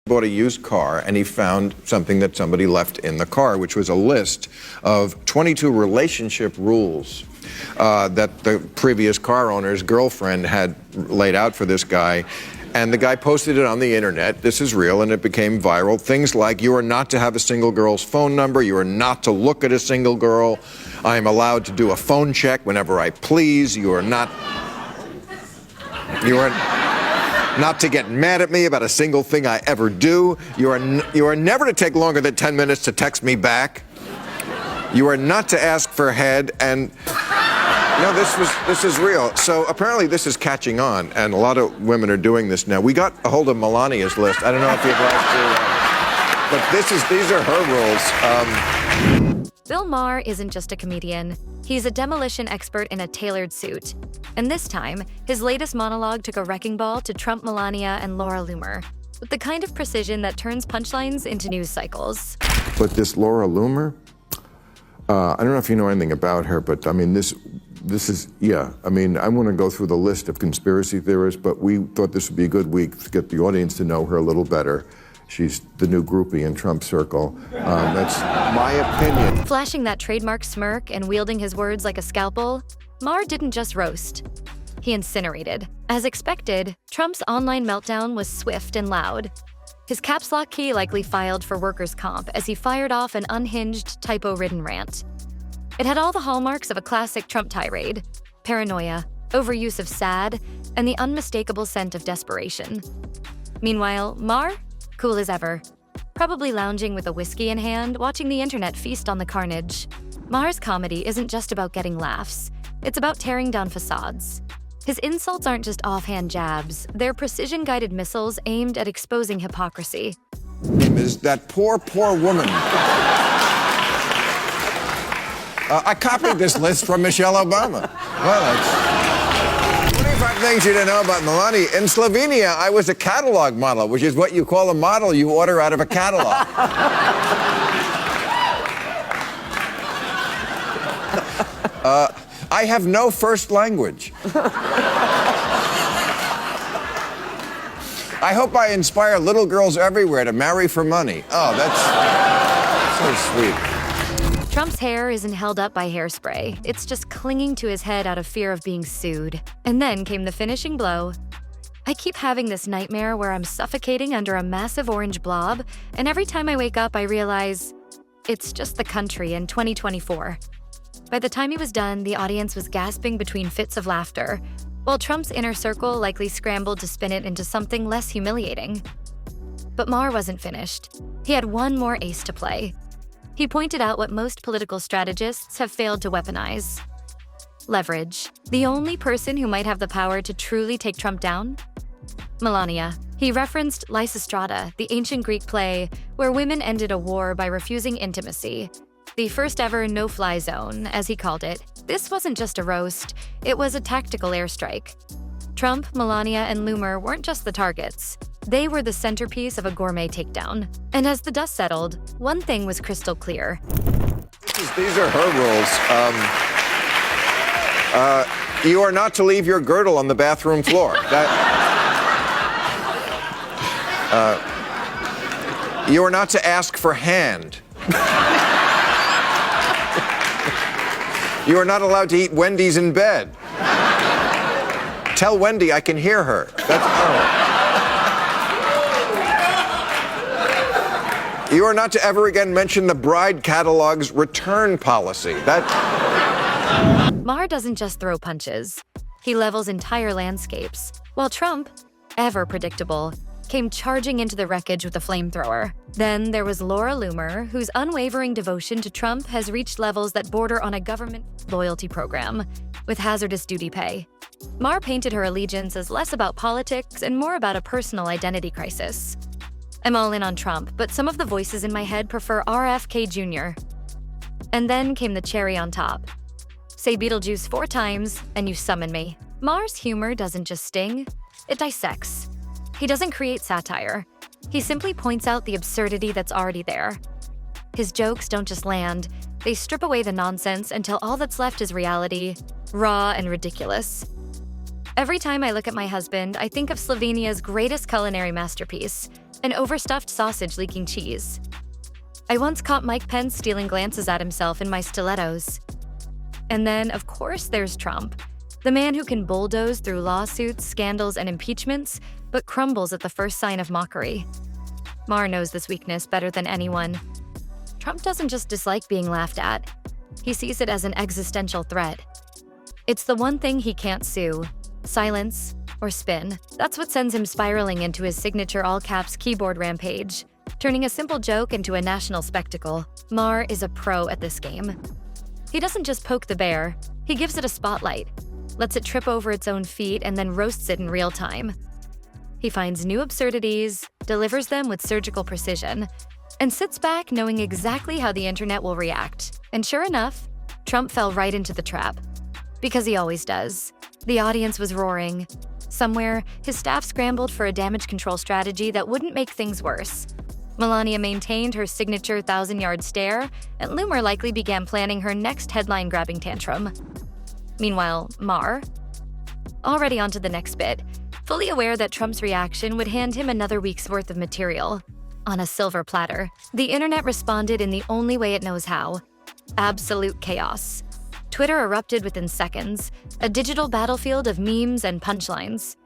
bought a used car, and he found something that somebody left in the car, which was a list of 22 relationship rules that the previous car owner's girlfriend had laid out for this guy. And the guy posted it on the internet. This is real, and it became viral. Things like, you are not to have a single girl's phone number. You are not to look at a single girl. I am allowed to do a phone check whenever I please. You are not to get mad at me about a single thing I ever do. You are never to take longer than 10 minutes to text me back. You are not to ask for head, and this is real. So apparently this is catching on, and a lot of women are doing this now. We got a hold of Melania's list. I don't know if you'd like to, but these are her rules. Bill Maher isn't just a comedian. He's a demolition expert in a tailored suit. And this time, his latest monologue took a wrecking ball to Trump, Melania, and Laura Loomer, with the kind of precision that turns punchlines into news cycles. But this Laura Loomer, I don't know if you know anything about her, but I mean, this is, yeah. I mean, I want to go through the list of conspiracy theorists, but we thought this would be a good week to get the audience to know her a little better. She's the new groupie in Trump's circle. That's my opinion. Flashing that trademark smirk and wielding his words like a scalpel, Maher didn't just roast. He incinerated. As expected, Trump's online meltdown was swift and loud. His caps lock key likely filed for workers' comp as he fired off an unhinged, typo-ridden rant. It had all the hallmarks of a classic Trump tirade: paranoia, overuse of sad, and the unmistakable scent of desperation. Meanwhile, Maher? Cool as ever. Probably lounging with a whiskey in hand, watching the internet feast on the carnage. Maher's comedy isn't just about getting laughs. It's about tearing down facades. His insults aren't just offhand jabs. They're precision-guided missiles aimed at exposing hypocrisy. Is that poor woman. I copied this list from Michelle Obama. Well, that's 25 things you didn't know about Melania. In Slovenia, I was a catalog model, which is what you call a model you order out of a catalog. I have no first language. I hope I inspire little girls everywhere to marry for money. Oh, that's so sweet. Trump's hair isn't held up by hairspray. It's just clinging to his head out of fear of being sued. And then came the finishing blow. I keep having this nightmare where I'm suffocating under a massive orange blob, and every time I wake up, I realize it's just the country in 2024. By the time he was done, the audience was gasping between fits of laughter, while Trump's inner circle likely scrambled to spin it into something less humiliating. But Maher wasn't finished. He had one more ace to play. He pointed out what most political strategists have failed to weaponize: leverage. The only person who might have the power to truly take Trump down? Melania. He referenced Lysistrata, the ancient Greek play where women ended a war by refusing intimacy. The first ever no-fly zone, as he called it. This wasn't just a roast, it was a tactical airstrike. Trump, Melania, and Loomer weren't just the targets. They were the centerpiece of a gourmet takedown. And as the dust settled, one thing was crystal clear. These are her rules. You are not to leave your girdle on the bathroom floor. You are not to ask for hand. You are not allowed to eat Wendy's in bed. Tell Wendy I can hear her. You are not to ever again mention the bride catalog's return policy. Maher doesn't just throw punches. He levels entire landscapes, while Trump, ever predictable, came charging into the wreckage with a flamethrower. Then there was Laura Loomer, whose unwavering devotion to Trump has reached levels that border on a government loyalty program, with hazardous duty pay. Maher painted her allegiance as less about politics and more about a personal identity crisis. I'm all in on Trump, but some of the voices in my head prefer RFK Jr. And then came the cherry on top. Say Beetlejuice 4 times, and you summon me. Maher's humor doesn't just sting, it dissects. He doesn't create satire. He simply points out the absurdity that's already there. His jokes don't just land, they strip away the nonsense until all that's left is reality, raw and ridiculous. Every time I look at my husband, I think of Slovenia's greatest culinary masterpiece, an overstuffed sausage leaking cheese. I once caught Mike Pence stealing glances at himself in my stilettos. And then, of course, there's Trump, the man who can bulldoze through lawsuits, scandals, and impeachments, but crumbles at the first sign of mockery. Maher knows this weakness better than anyone. Trump doesn't just dislike being laughed at. He sees it as an existential threat. It's the one thing he can't sue: silence or spin. That's what sends him spiraling into his signature all-caps keyboard rampage, turning a simple joke into a national spectacle. Maher is a pro at this game. He doesn't just poke the bear, he gives it a spotlight, lets it trip over its own feet, and then roasts it in real time. He finds new absurdities, delivers them with surgical precision, and sits back knowing exactly how the internet will react. And sure enough, Trump fell right into the trap. Because he always does. The audience was roaring. Somewhere, his staff scrambled for a damage control strategy that wouldn't make things worse. Melania maintained her signature 1,000-yard stare, and Loomer likely began planning her next headline-grabbing tantrum. Meanwhile, Maher, already onto the next bit, fully aware that Trump's reaction would hand him another week's worth of material. On a silver platter, the internet responded in the only way it knows how: absolute chaos. Twitter erupted within seconds, a digital battlefield of memes and punchlines.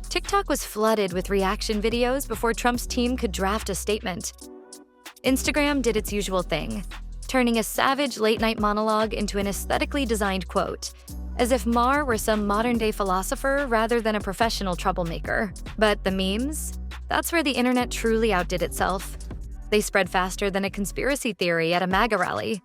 TikTok was flooded with reaction videos before Trump's team could draft a statement. Instagram did its usual thing, turning a savage late-night monologue into an aesthetically designed quote, as if Maher were some modern-day philosopher rather than a professional troublemaker. But the memes? That's where the internet truly outdid itself. They spread faster than a conspiracy theory at a MAGA rally.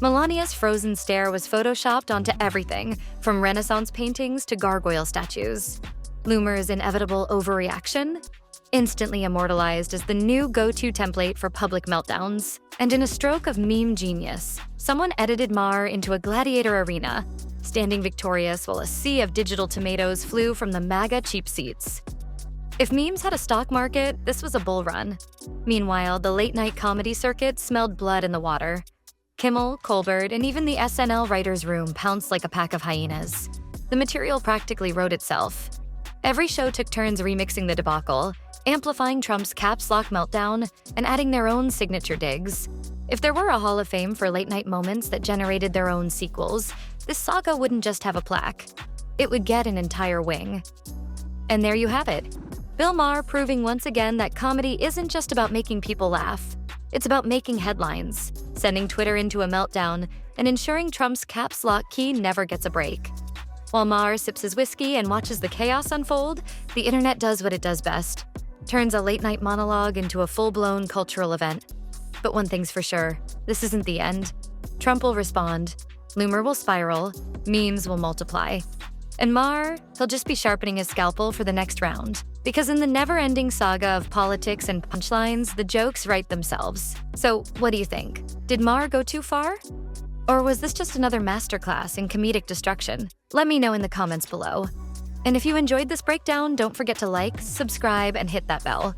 Melania's frozen stare was photoshopped onto everything, from Renaissance paintings to gargoyle statues. Loomer's inevitable overreaction? Instantly immortalized as the new go-to template for public meltdowns. And in a stroke of meme genius, someone edited Maher into a gladiator arena, standing victorious while a sea of digital tomatoes flew from the MAGA cheap seats. If memes had a stock market, this was a bull run. Meanwhile, the late-night comedy circuit smelled blood in the water. Kimmel, Colbert, and even the SNL writer's room pounced like a pack of hyenas. The material practically wrote itself. Every show took turns remixing the debacle, amplifying Trump's caps lock meltdown, and adding their own signature digs. If there were a Hall of Fame for late-night moments that generated their own sequels, this saga wouldn't just have a plaque. It would get an entire wing. And there you have it. Bill Maher proving once again that comedy isn't just about making people laugh. It's about making headlines, sending Twitter into a meltdown, and ensuring Trump's caps lock key never gets a break. While Maher sips his whiskey and watches the chaos unfold, the internet does what it does best: turns a late-night monologue into a full-blown cultural event. But one thing's for sure, this isn't the end. Trump will respond, Loomer will spiral, memes will multiply. And Maher, he'll just be sharpening his scalpel for the next round. Because in the never-ending saga of politics and punchlines, the jokes write themselves. So, what do you think? Did Maher go too far? Or was this just another masterclass in comedic destruction? Let me know in the comments below. And if you enjoyed this breakdown, don't forget to like, subscribe, and hit that bell.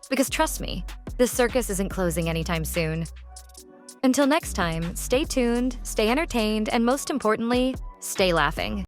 Because trust me, this circus isn't closing anytime soon. Until next time, stay tuned, stay entertained, and most importantly, stay laughing.